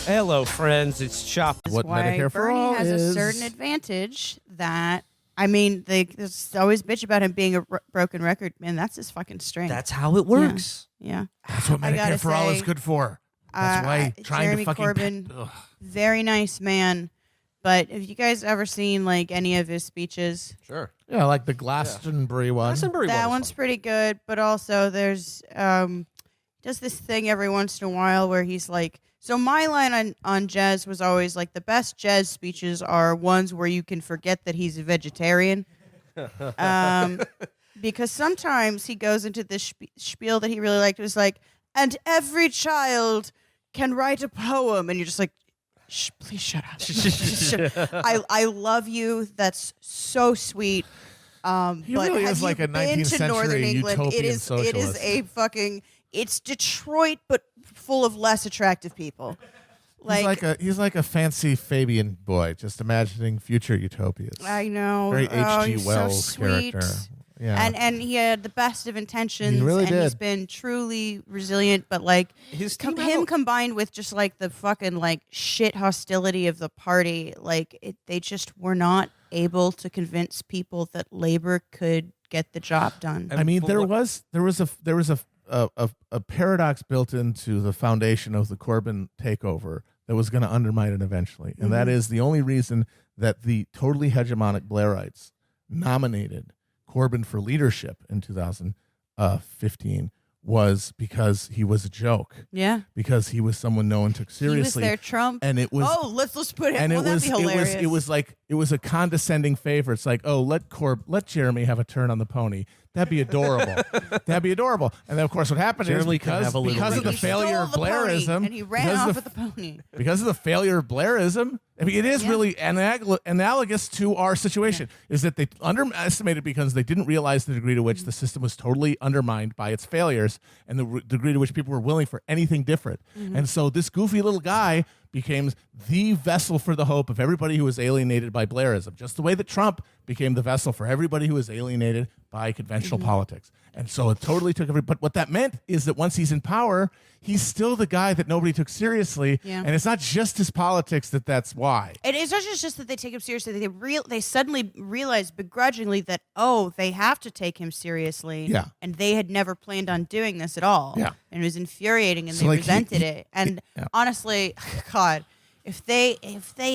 Hello, friends. It's Chapo. What why Medicare for Bernie All has is. a certain advantage that, I mean, they always bitch about him being a broken record. Man, that's his fucking strength. That's how it works. Yeah. That's what I gotta Medicare for All is say, good for. That's why trying Jeremy to fucking... Corbyn, very nice man. But have you guys ever seen like any of his speeches? Sure. Yeah, like the Glastonbury one. Glastonbury That one one's fun. pretty good. But also there's does this thing every once in a while where he's like, so my line on Jez was always like, the best Jez speeches are ones where you can forget that he's a vegetarian. Because sometimes he goes into this spiel that he really liked. It was like, and every child can write a poem. And you're just like, shh, please shut up. I love you. That's so sweet. He but really have is you like a been 19th to Northern century England? utopian It is socialist. a fucking, it's Detroit, but full of less attractive people. He's like a fancy Fabian boy, just imagining future utopias. I know. Very H.G. He's Wells so sweet. character. Yeah. And he had the best of intentions. He really and he's did. been truly resilient, but like His team him combined with just like the fucking like shit hostility of the party, like they just were not able to convince people that labor could get the job done. I mean, there was a paradox built into the foundation of the Corbyn takeover that was going to undermine it eventually, and that is the only reason that the totally hegemonic Blairites nominated Corbyn for leadership in 2015 was because he was a joke. Yeah. Because he was someone no one took seriously. He was their Trump. And it was let's put him. and That'd be hilarious. it was a condescending favor. It's like, oh, let Jeremy have a turn on the pony. That'd be adorable. That'd be adorable. And then of course what happened Jeremy is can have a little because of the leadership. failure of Stole the pony, Blairism, and he ran because off of with the pony. because of the failure of Blairism, I mean, it is really analogous to our situation, is that they underestimated because they didn't realize the degree to which the system was totally undermined by its failures and the degree to which people were willing for anything different. And so this goofy little guy became the vessel for the hope of everybody who was alienated by Blairism, just the way that Trump became the vessel for everybody who was alienated by conventional politics. And so it totally took but what that meant is that once he's in power, he's still the guy that nobody took seriously. Yeah. And it's not just his politics that's why. And it's not just that they take him seriously. They suddenly realize begrudgingly that, oh, they have to take him seriously. Yeah. And they had never planned on doing this at all. Yeah. And it was infuriating, and So, they like, resented it. And honestly, God, if they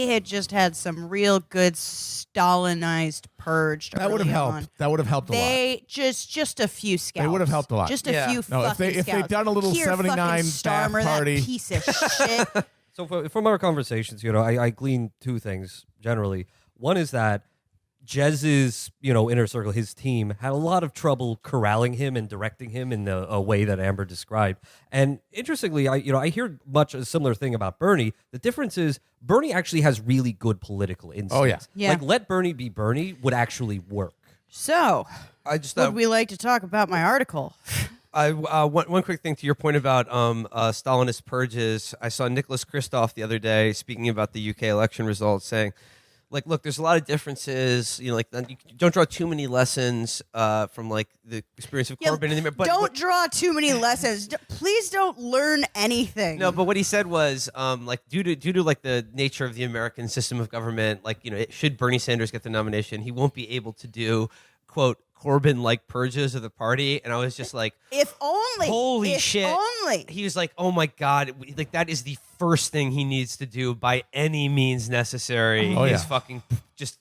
had just had some real good Stalinized purge, That would have helped. That would have helped a lot. They just a few scouts. They would have helped a lot. Just a few. No, if fucking they'd scouts. done a little Here, 79 fucking bath Starmer, party. that piece of shit. So from our conversations, I glean two things generally. One is that Jez's, inner circle, his team, had a lot of trouble corralling him and directing him in a way that Amber described. And interestingly, I hear much a similar thing about Bernie. The difference is Bernie actually has really good political instincts. Oh, yeah. Yeah. Like, let Bernie be Bernie would actually work. So, I just would we like to talk about my article? one quick thing to your point about Stalinist purges. I saw Nicholas Kristof the other day speaking about the UK election results, saying, like, look, there's a lot of differences. You don't draw too many lessons from like the experience of Corbyn. But don't draw too many lessons. Please don't learn anything. No, but what he said was, like, due to like the nature of the American system of government, like, should Bernie Sanders get the nomination, he won't be able to do, quote, Corbyn-like purges of the party. And I was just like, if only. Holy if shit. Only. He was like, oh my God, like that is the first thing he needs to do by any means necessary. Oh, Is yeah. fucking just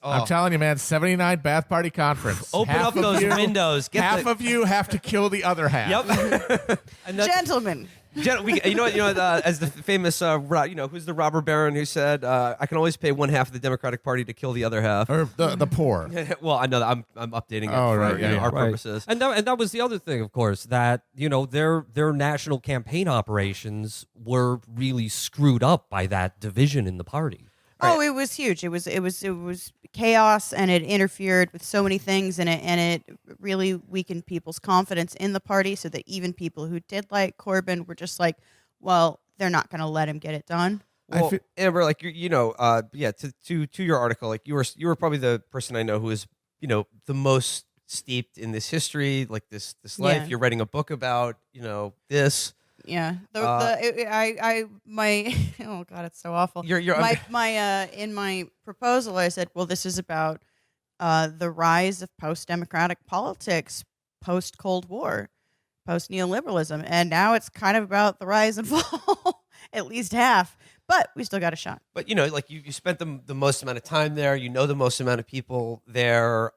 I'm telling you, man, 79 bath party conference. open Half up of those you- windows. Half of you have to kill the other half. Yep. And that's- Gentlemen. as the famous, who's the robber baron who said, I can always pay one half of the Democratic Party to kill the other half. Or the poor. Well, I know that I'm updating it Oh, for right, yeah, our yeah. purposes. And that was the other thing, of course, that their national campaign operations were really screwed up by that division in the party. Oh, it was huge. It was chaos, and it interfered with so many things, and it really weakened people's confidence in the party, so that even people who did like Corbyn were just like, well, they're not going to let him get it done. Well, Amber, like to your article, like you were probably the person I know who is the most steeped in this history, like this life. Yeah. You're writing a book about this. Yeah. Uh, My oh god, it's so awful. You're My in my proposal, I said, well, this is about the rise of post-democratic politics, post-Cold War, post-neoliberalism, and now it's kind of about the rise and fall, at least half. But we still got a shot. But like you spent the most amount of time there. You know the most amount of people there.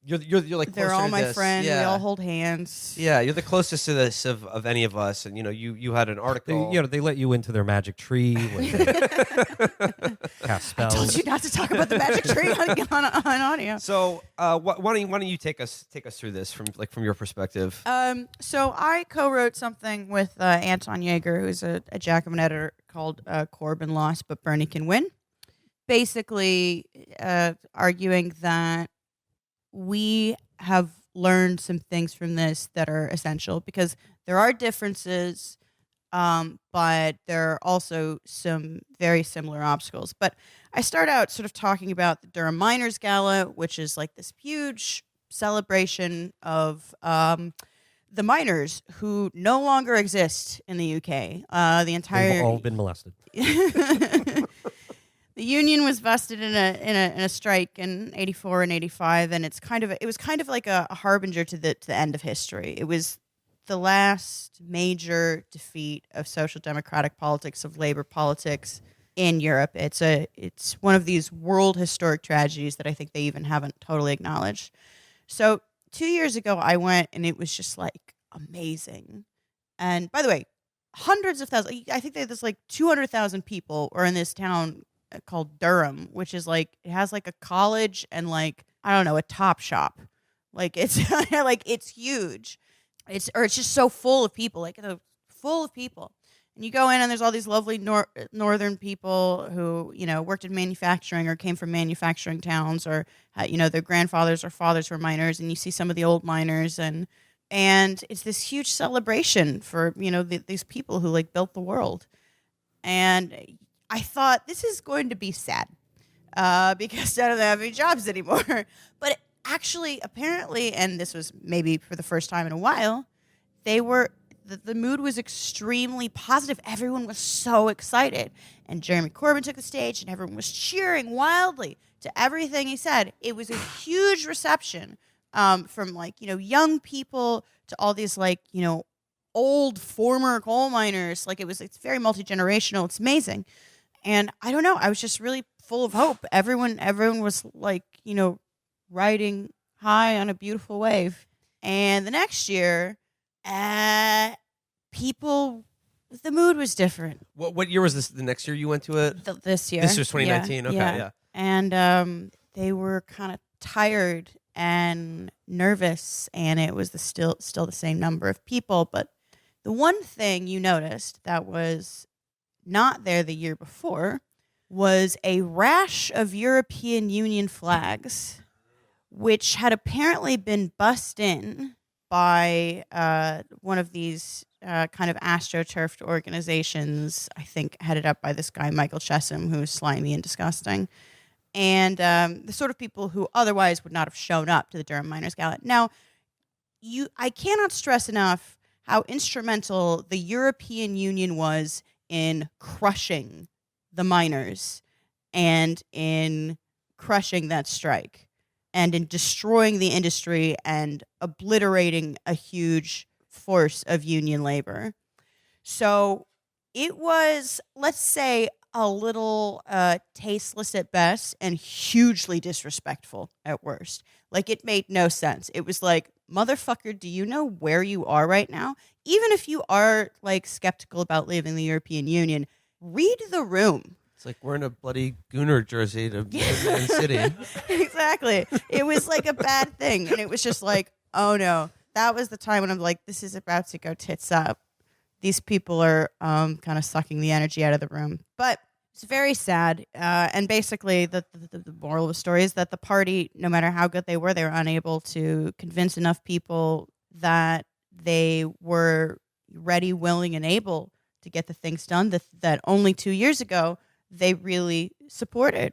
You're like They're closer all to my this. friends. Yeah. We all hold hands. Yeah, you're the closest to this of any of us, and you had an article. They let you into their magic tree. When they cast spells. I told you not to talk about the magic tree on audio. So why don't you take us through this from your perspective? So I co-wrote something with Anton Yeager, who's a Jacobin editor, called Corbyn Lost, but Bernie Can Win. Basically, arguing that we have learned some things from this that are essential, because there are differences, but there are also some very similar obstacles. But I start out sort of talking about the Durham Miners Gala, which is like this huge celebration of the miners who no longer exist in the UK. The entire They've all been molested. The union was vested in a strike in '84 and '85, and it was kind of like a harbinger to the end of history. It was the last major defeat of social democratic politics, of labor politics in Europe. It's one of these world historic tragedies that I think they even haven't totally acknowledged. So 2 years ago, I went, and it was just like amazing. And by the way, hundreds of thousands. I think there's like 200,000 people are in this town called Durham, which is like, it has like a college and like, I don't know, a Top Shop. Like it's like it's huge. It's just so full of people, like full of people. And you go in, and there's all these lovely northern people who, worked in manufacturing or came from manufacturing towns, or their grandfathers or fathers were miners, and you see some of the old miners, and it's this huge celebration for these people who like built the world. And I thought, this is going to be sad because I don't have any jobs anymore. But actually, apparently, and this was maybe for the first time in a while, the mood was extremely positive. Everyone was so excited. And Jeremy Corbyn took the stage, and everyone was cheering wildly to everything he said. It was a huge reception from like, young people to all these like, old former coal miners. Like it's very multi-generational. It's amazing. And I don't know, I was just really full of hope. Everyone was like, riding high on a beautiful wave. And the next year, the mood was different. What year was this? The next year you went to it? This year. This was 2019. Yeah, Okay, yeah. And they were kind of tired and nervous, and it was still the same number of people. But the one thing you noticed that was not there the year before was a rash of European Union flags, which had apparently been bussed in by one of these kind of astroturfed organizations, I think headed up by this guy, Michael Chesham, who's slimy and disgusting, and the sort of people who otherwise would not have shown up to the Durham Miners Gala. Now, I cannot stress enough how instrumental the European Union was in crushing the miners and in crushing that strike and in destroying the industry and obliterating a huge force of union labor. So it was, let's say, a little tasteless at best and hugely disrespectful at worst. Like, it made no sense. It was like, motherfucker, do you know where you are right now? Even if you are like skeptical about leaving the European Union, read the room. It's like wearing a bloody Gooner jersey to Man City. Exactly. It was like a bad thing. And it was just like, oh no. That was the time when I'm like, this is about to go tits up. These people are kind of sucking the energy out of the room. But it's very sad. And basically, the moral of the story is that the party, no matter how good they were unable to convince enough people that they were ready, willing, and able to get the things done that only 2 years ago they really supported.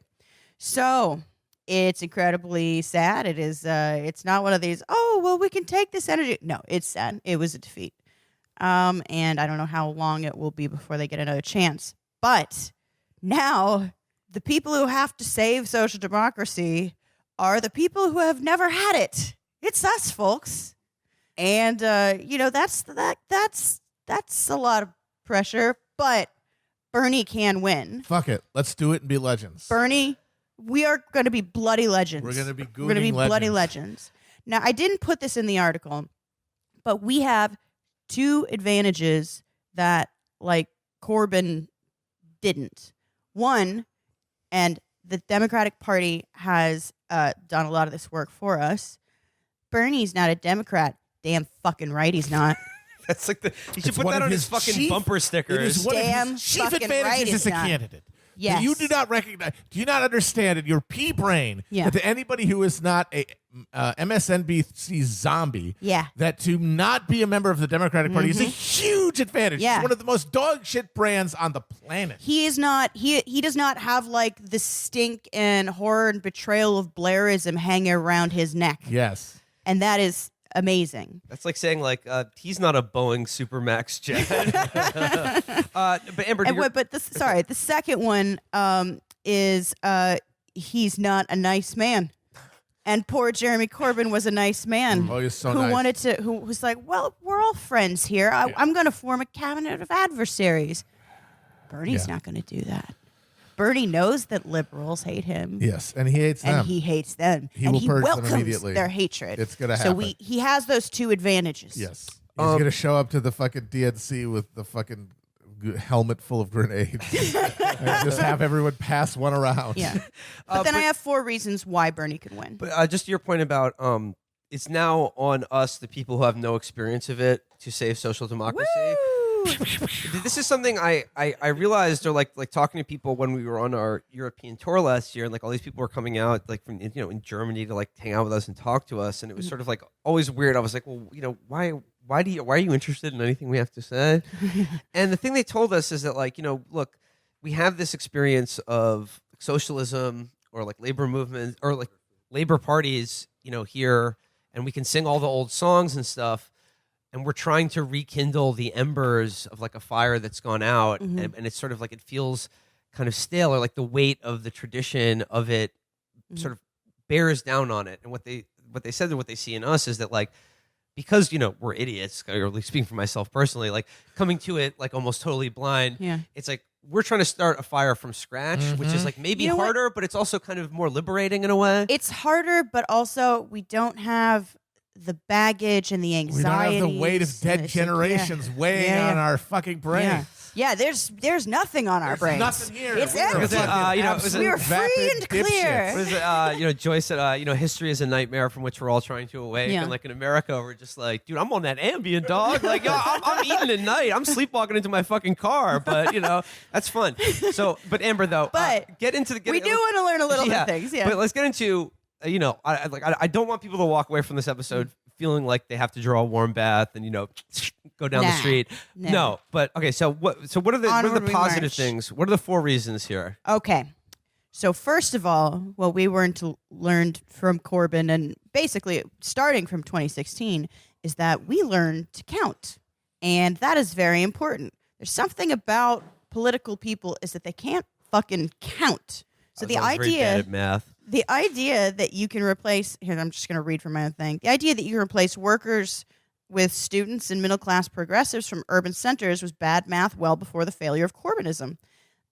So it's incredibly sad. It is. It's not one of these, oh, well, we can take this energy. No, it's sad. It was a defeat. And I don't know how long it will be before they get another chance. But now the people who have to save social democracy are the people who have never had it. It's us, folks. And that's a lot of pressure, but Bernie can win. Fuck it. Let's do it and be legends. Bernie, we are going to be bloody legends. We're going to be bloody legends. Now, I didn't put this in the article, but we have two advantages that, like, Corbyn didn't. One, and the Democratic Party has done a lot of this work for us. Bernie's not a Democrat. Damn fucking right he's not. That's like you should put that on his fucking bumper stickers. It is one Damn of his chief fucking advantages right as a it's not. candidate. Yes. You do not recognize, do you not understand in your pea brain Yeah. that to anybody who is not a MSNBC zombie, Yeah. that to not be a member of the Democratic Party is a huge advantage. Yeah. It's one of the most dog shit brands on the planet. He is not. He does not have like the stink and horror and betrayal of Blairism hanging around his neck, Yes. and that is amazing. That's like saying he's not a Boeing Supermax jet. But Amber, And the second one is he's not a nice man. And poor Jeremy Corbyn was a nice man. Oh, he's so who nice. who was like, well, we're all friends here. I'm going to form a cabinet of adversaries. Bernie's not going to do that. Bernie knows that liberals hate him. Yes, and he hates them. And he hates them. He and will he purge them welcomes immediately. their hatred. It's gonna So happen. he has those two advantages. Yes. He's going to show up to the fucking DNC with the fucking helmet full of grenades and just have everyone pass one around. Yeah. But then I have 4 reasons why Bernie could win. But just to your point about it's now on us, the people who have no experience of it, to save social democracy. This is something I realized, or like talking to people when we were on our European tour last year, and like all these people were coming out like from in Germany to like hang out with us and talk to us, and it was sort of like always weird. I was like, well, why are you interested in anything we have to say? And the thing they told us is that like look, we have this experience of socialism or like labor movement or like labor parties here, and we can sing all the old songs and stuff. And we're trying to rekindle the embers of like a fire that's gone out, and it's sort of like it feels kind of stale, or like the weight of the tradition of it sort of bears down on it. And what they said and what they see in us is that like because we're idiots, or at least speaking for myself personally, like coming to it like almost totally blind. Yeah. It's like we're trying to start a fire from scratch, which is like maybe harder, but it's also kind of more liberating in a way. It's harder, but also we don't have the baggage and the anxiety. We don't have the weight of dead generations weighing on our fucking brain. Yeah, there's nothing on our brains. Nothing here. It's We're empty. absolute We're free vapid and clear. What is it? Joyce said, history is a nightmare from which we're all trying to awake. Yeah. And like in America, we're just like, dude, I'm on that Ambien, dog. Like, I'm eating at night. I'm sleepwalking into my fucking car. But that's fun. So, but Amber though, But get into the. we do want to learn a little bit of things. Yeah. But let's get into. I don't want people to walk away from this episode feeling like they have to draw a warm bath and go down the street. No, but okay. So what are the Onward we positive march. things? What are the 4 reasons here? Okay. So first of all, what we learned from Corbyn, and basically starting from 2016, is that we learned to count, and that is very important. There's something about political people is that they can't fucking count. So the I was very bad at math. The idea that you can replace, here, I'm just going to read from my own thing. The idea that you can replace workers with students and middle-class progressives from urban centers was bad math well before the failure of Corbynism.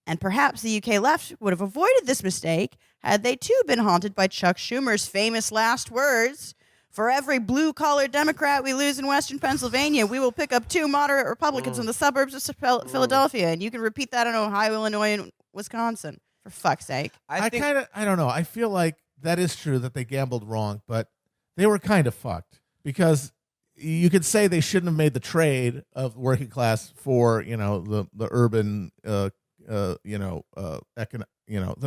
And perhaps the UK left would have avoided this mistake had they too been haunted by Chuck Schumer's famous last words, "For every blue-collar Democrat we lose in Western Pennsylvania, we will pick up 2 moderate Republicans in the suburbs of Philadelphia." And you can repeat that in Ohio, Illinois, and Wisconsin. For fuck's sake. I don't know. I feel like that is true that they gambled wrong, but they were kind of fucked because you could say they shouldn't have made the trade of working class for the urban the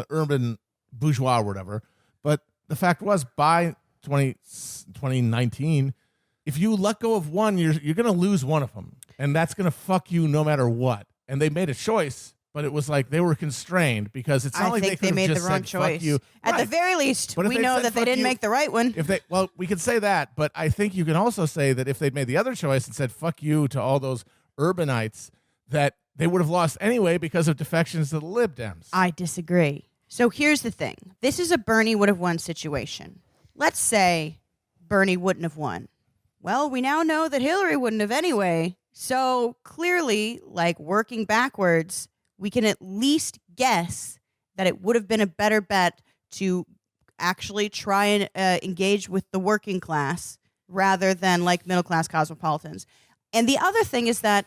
urban bourgeois or whatever. But the fact was, by 2019, if you let go of one, you're going to lose one of them, and that's going to fuck you no matter what. And they made a choice but it was like they were constrained because it's not I like think they they could made have the just wrong said, fuck choice. you. At the Right. very least, But if we they'd know said, that they "Fuck didn't you," make the right one. We could say that, but I think you can also say that if they'd made the other choice and said fuck you to all those urbanites, that they would have lost anyway because of defections to the Lib Dems. I disagree. So here's the thing. This is a Bernie would have won situation. Let's say Bernie wouldn't have won. Well, we now know that Hillary wouldn't have anyway. So clearly, like working backwards, we can at least guess that it would have been a better bet to actually try and engage with the working class rather than like middle class cosmopolitans. And the other thing is that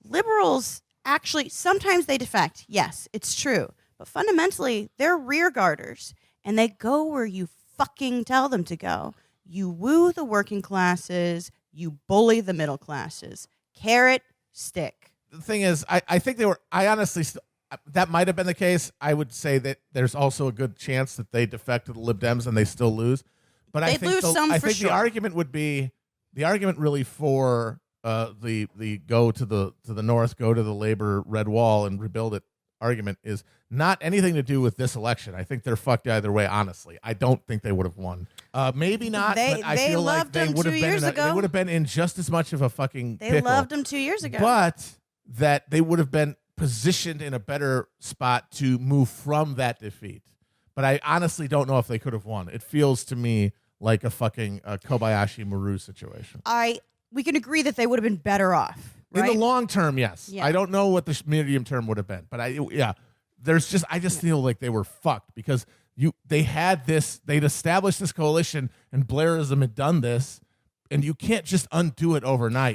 liberals actually, sometimes they defect. Yes, it's true. But fundamentally, they're rearguarders, and they go where you fucking tell them to go. You woo the working classes, you bully the middle classes. Carrot, stick. The thing is, I think they were, I honestly, that might have been the case. I would say that there's also a good chance that they defect to the Lib Dems and they still lose. But I They'd think, lose some I for think sure. the argument would be, the argument really for the go to the north, go to the labor red wall and rebuild it argument is not anything to do with this election. I think they're fucked either way. Honestly, I don't think they would have won. Maybe not. They- but I they feel like loved they him would have 2 been. years They ago. would have been in just as much of a fucking. They pickle. loved him 2 years ago. But that they would have been positioned in a better spot to move from that defeat. But I honestly don't know if they could have won. It feels to me like a fucking Kobayashi Maru situation. We can agree that they would have been better off. Right? In the long term, yes. Yeah. I don't know what the medium term would have been, but I just feel like they were fucked because they'd established this coalition and Blairism had done this, and you can't just undo it overnight.